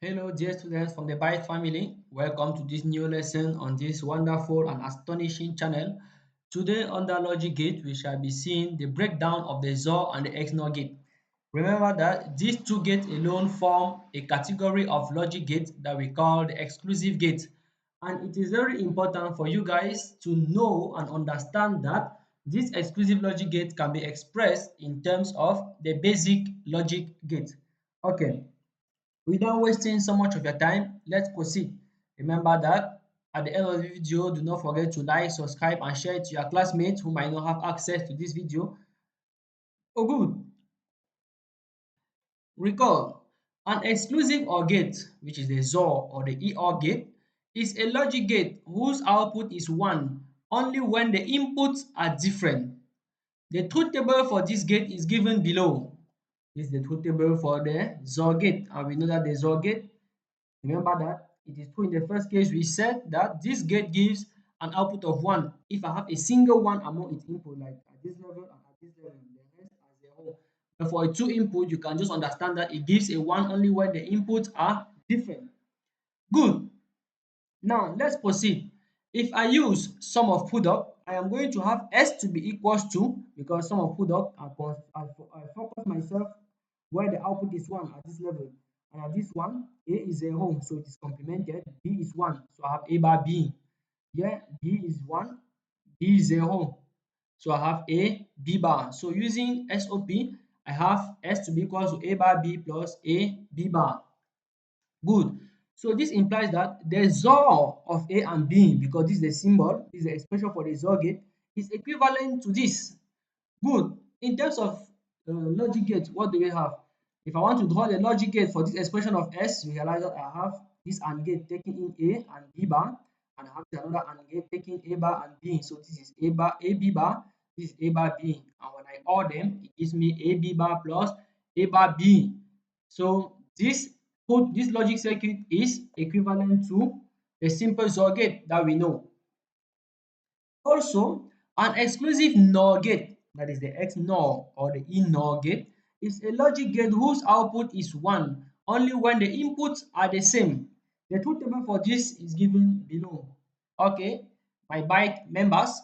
Hello, dear students from the Byte family. Welcome to this new lesson on this wonderful and astonishing channel. Today, under Logic Gate, we shall be seeing the breakdown of the XOR and the XNOR gate. Remember that these two gates alone form a category of logic gate that we call the exclusive gate. And it is very important for you guys to know and understand that this exclusive logic gate can be expressed in terms of the basic logic gate. Okay, without wasting so much of your time, let's proceed. Remember that at the end of the video, do not forget to like, subscribe, and share it to your classmates who might not have access to this video. Oh, good. Recall, an exclusive OR gate, which is the XOR or the EOR gate, is a logic gate whose output is 1 only when the inputs are different. The truth table for this gate is given below. This is the truth table for the XOR gate, and we know that the XOR gate, remember that it is true in the first case we said that this gate gives an output of 1 if I have a single 1 among its input, like at this level and at this level, the rest as a whole. But for a 2 input, you can just understand that it gives a 1 only when the inputs are different. Good. Now let's proceed. If I use sum of product, I am going to have S to be equals to, because sum of product, I focus myself where the output is 1 at this level. And at this one, A is 0, so it is complemented. B is 1, so I have A bar B. Here, B is 1, B is 0. So I have A, B bar. So using SOP, I have S to be equals to A bar B plus A, B bar. Good. So this implies that the XOR of A and B, because this is the symbol, this is the expression for the XOR gate, is equivalent to this. Good. In terms of logic gate, what do we have? If I want to draw the logic gate for this expression of S, you realize that I have this AND gate taking in A and B bar, and I have another AND gate taking A bar and B. So this is A bar, A B bar, this is A bar B. And when I OR them, it gives me A B bar plus A bar B. So this logic circuit is equivalent to a simple XOR gate that we know. Also, an exclusive NOR gate, that is the XNOR or the ENOR gate, is a logic gate whose output is 1 only when the inputs are the same. The truth table for this is given below. Okay, my byte members,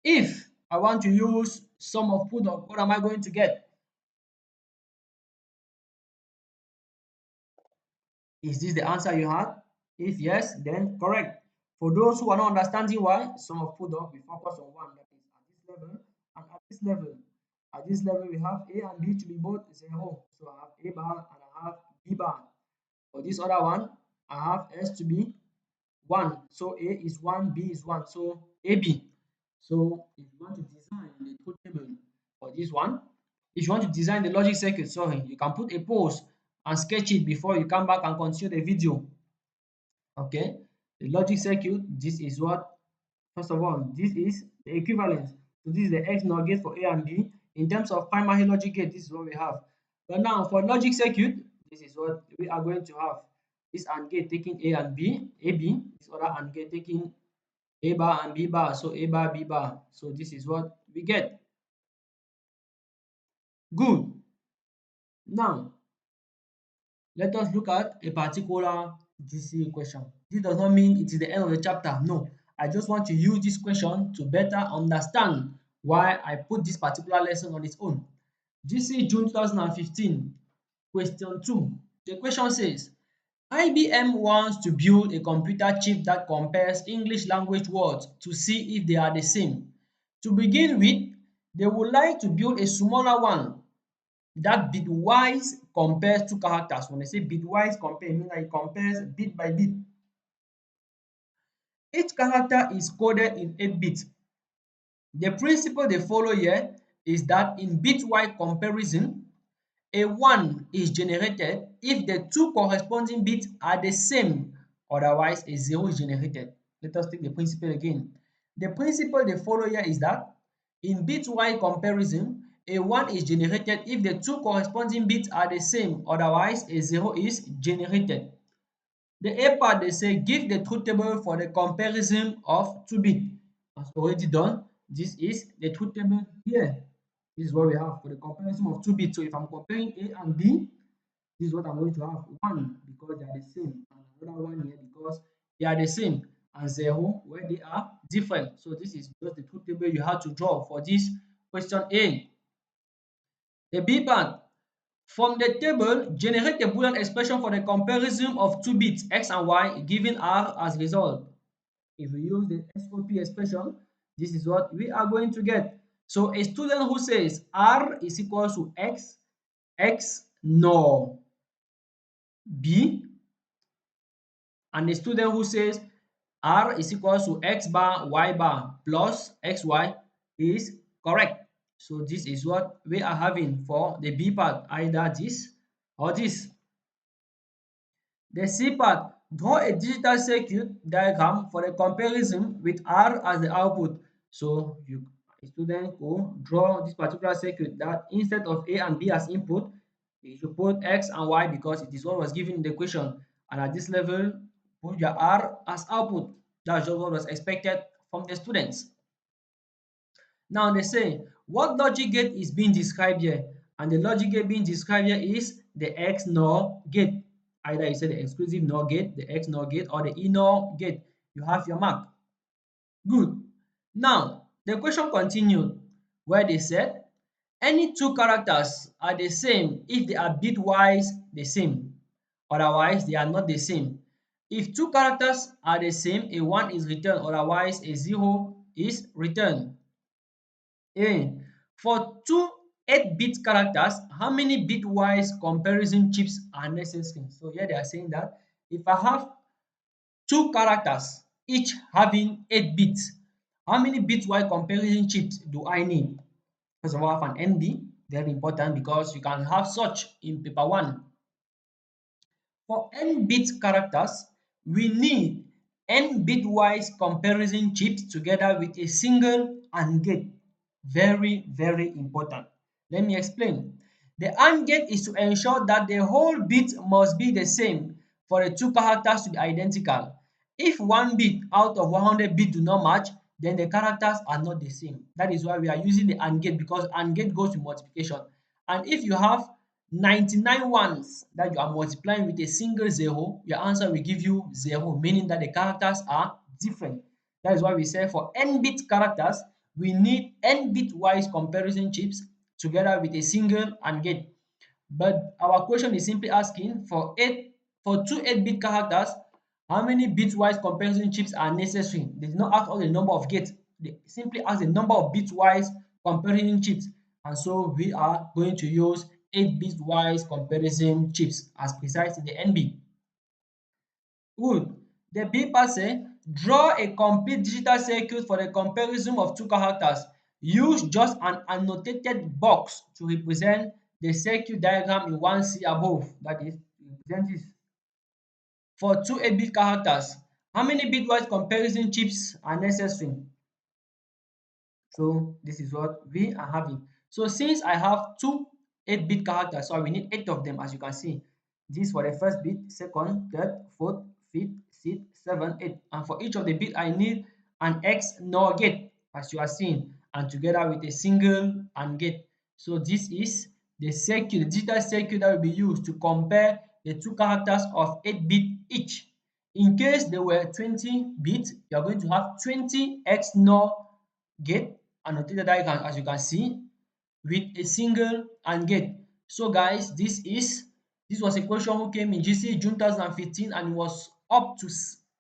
if I want to use sum of product, what am I going to get? Is this the answer you had? If yes, then correct. For those who are not understanding why, sum of product, we focus on one, that is at this level and at this level. At this level, we have A and B to be both 0. So I have A bar and I have B bar. For this other one, I have S to be 1. So A is 1, B is 1. So AB. So if you want to design the truth table for this one, if you want to design the logic circuit, sorry, you can put a pause and sketch it before you come back and continue the video. Okay, the logic circuit, this is what, first of all, this is the equivalent. So this is the XNOR gate for A and B. In terms of primary logic gate, this is what we have. But now for logic circuit, this is what we are going to have. This AND gate taking A and B, AB, this other AND gate taking A bar and B bar, so A bar, B bar. So this is what we get. Good. Now, let us look at a particular GC question. This does not mean it is the end of the chapter. No, I just want to use this question to better understand why I put this particular lesson on its own. GC June 2015, question 2. The question says, IBM wants to build a computer chip that compares English language words to see if they are the same. To begin with, they would like to build a smaller one that bitwise compares two characters. When I say bitwise compare, it means that it compares bit by bit. Each character is coded in 8 bits. The principle they follow here is that in bitwise comparison, a 1 is generated if the two corresponding bits are the same, otherwise a 0 is generated. Let us take the principle again. The principle they follow here is that in bitwise comparison, a 1 is generated if the two corresponding bits are the same, otherwise a 0 is generated. The A part, they say give the truth table for the comparison of 2 bits. As already done, this is the truth table here. This is what we have for the comparison of 2 bits. So if I'm comparing A and B, This is what I'm going to have 1 because they are the same, and another 1 here because they are the same, and 0 where they are different. So this is just the truth table you have to draw for this question A. The B part. From the table, generate a Boolean expression for the comparison of two bits x and y, giving r as result. If we use the SOP expression, this is what we are going to get. So a student who says r is equal to x nor b, and a student who says r is equal to x bar y bar plus xy is correct. So this is what we are having for the B part, either this or this. The C part, draw a digital circuit diagram for the comparison with R as the output. So a student could draw this particular circuit that instead of A and B as input, you should put X and Y because it is what was given in the question. And at this level, put your R as output. That's just what was expected from the students. Now they say, what logic gate is being described here? And the logic gate being described here is the X NOR gate. Either you say the exclusive NOR gate, the X NOR gate, or the E NOR gate. You have your mark. Good. Now, the question continued where they said, any two characters are the same if they are bitwise the same. Otherwise, they are not the same. If two characters are the same, a 1 is returned, otherwise a 0 is returned. A. For two 8-bit characters, how many bitwise comparison chips are necessary? So here they are saying that if I have two characters, each having 8 bits, how many bitwise comparison chips do I need? First of all, I have an NB, very important because you can have such in paper 1. For n-bit characters, we need n bitwise comparison chips together with a single AND gate. Very, very important. Let me explain. The AND gate is to ensure that the whole bit must be the same for the two characters to be identical. If one bit out of 100 bits do not match, then the characters are not the same. That is why we are using the AND gate, because AND gate goes with multiplication. And if you have 99 ones that you are multiplying with a single 0, your answer will give you 0, meaning that the characters are different. That is why we say for n-bit characters, we need n-bitwise comparison chips together with a single AND gate. But our question is simply asking for two 8-bit characters, how many bitwise comparison chips are necessary? They did not ask us the number of gates. They simply ask the number of bitwise comparison chips. And so we are going to use 8-bitwise comparison chips as precise in the NB. Good. The B part say, draw a complete digital circuit for the comparison of two characters. Use just an annotated box to represent the circuit diagram in 1C above. That is, represent this. For two 8-bit characters, how many bitwise comparison chips are necessary? So this is what we are having. So since I have two 8-bit characters, so we need 8 of them, as you can see. This for the first bit, second, third, fourth, fifth, sixth, seventh, eighth. And for each of the bit, I need an X NOR gate, as you are seeing, and together with a single AND gate. So this is the circuit, the digital circuit that will be used to compare the two characters of 8-bit each. In case they were 20 bits, you are going to have 20 X NOR gate annotated diagram, as you can see, with a single AND gate. So guys, this was a question who came in GC June 2015, and it was up to,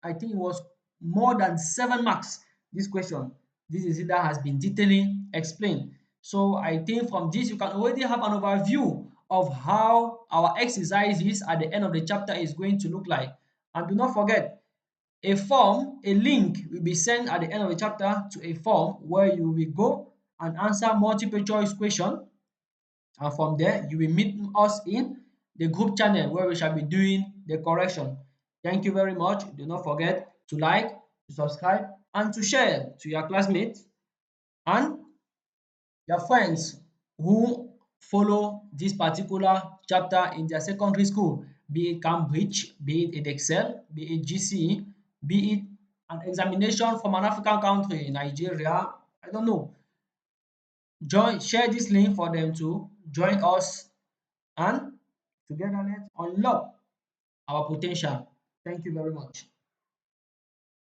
I think it was more than 7 marks. This question, this is it that has been detailing explained. So I think from this you can already have an overview of how our exercises at the end of the chapter is going to look like. And do not forget, a link will be sent at the end of the chapter to a form where you will go and answer multiple choice question, and from there you will meet us in the group channel where we shall be doing the correction. Thank you very much. Do not forget to like, to subscribe, and to share to your classmates and your friends who follow this particular chapter in their secondary school, be it Cambridge, be it Edexcel, be it GCE, be it an examination from an African country, Nigeria, I don't know. Share this link for them to join us and Together, let's unlock our potential. Thank you very much.